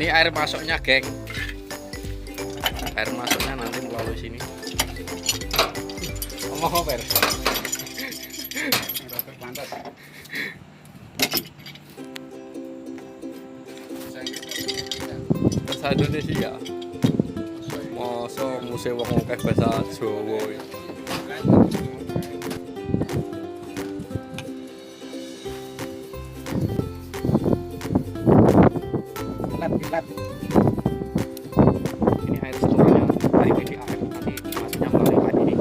Ini air masuknya, geng. Air masuknya nanti melalui sini. Ngomong apa? Bahasa Indonesia. Masa museum wong akeh bahasa Jawa. Ini air setornya dari PDAM nanti masuknya melalui pipe ini.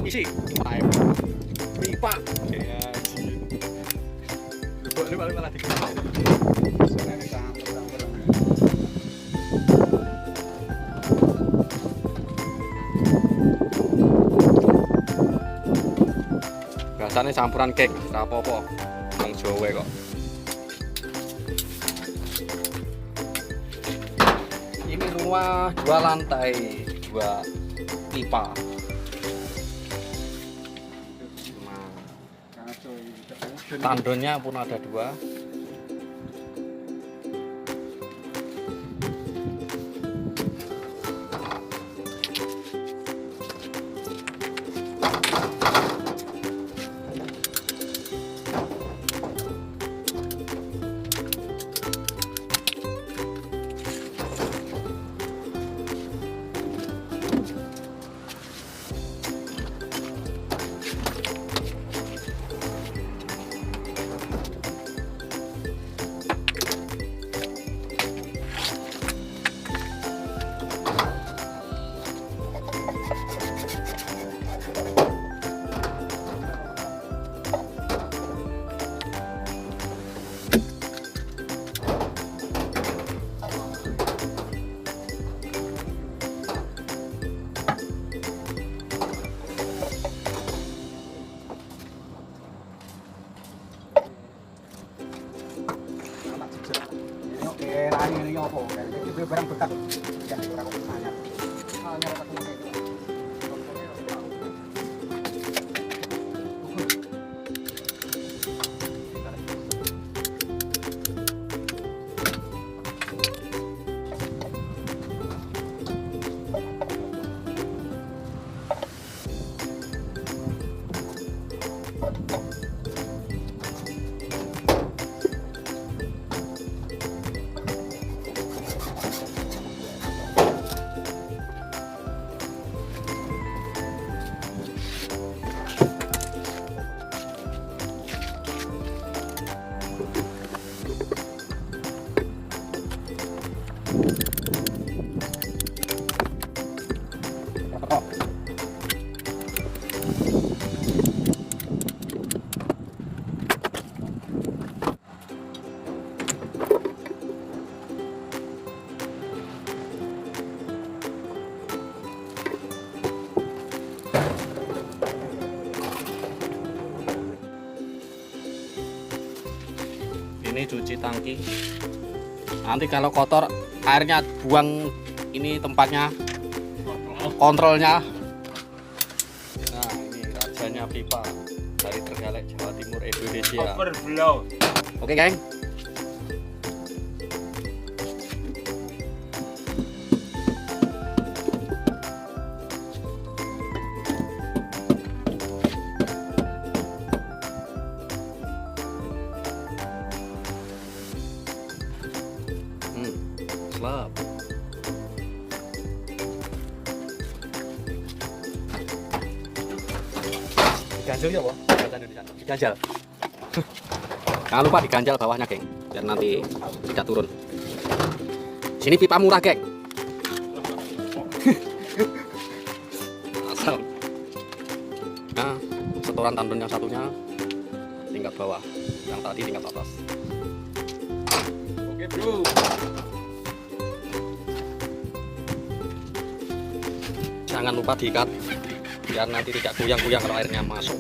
Isi pipe pipa. Ya, lu malah dikira. Biasanya campuran cake, ora apa-apa. Wong Jawa kok. Ini rumah 2 lantai, 2 pipa. Tandonnya pun ada 2. Ini apa? Itu barang bekas. Ya, orang banyak. Hanya tak mungkin. Ini cuci tangki. Nanti kalau kotor airnya buang ini tempatnya kontrolnya. Nah, ini rajanya pipa dari Trenggalek, Jawa Timur, Indonesia. Overflow. Oke, geng. Slap. Diganjel ya, Pak? Diganjel. Jangan lupa diganjel bawahnya, geng, biar nanti tidak turun. Sini pipa murah, geng. Asal. Nah, setoran tandon yang satunya tingkat bawah, yang tadi tingkat atas. Oke, bro. Jangan lupa diikat biar nanti tidak goyang-goyang kalau airnya masuk.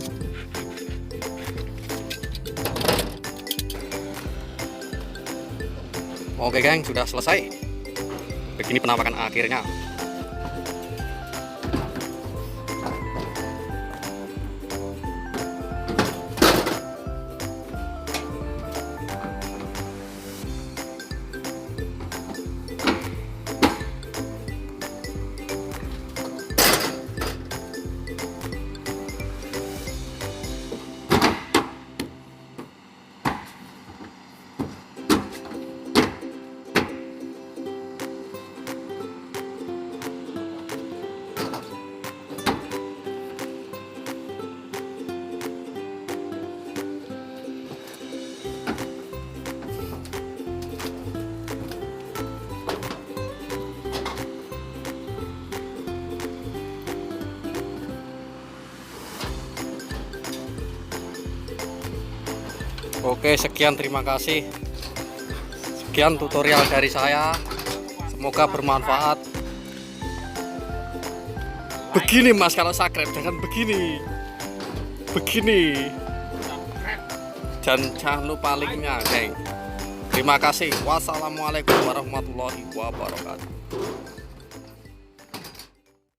Oke, geng, sudah selesai. Begini penampakan akhirnya. Oke, sekian, terima kasih. Sekian tutorial dari saya. Semoga bermanfaat. Begini Mas, kalau subscribe jangan begini. Begini. Dan jangan lupa linknya, geng. Terima kasih. Wassalamualaikum warahmatullahi wabarakatuh.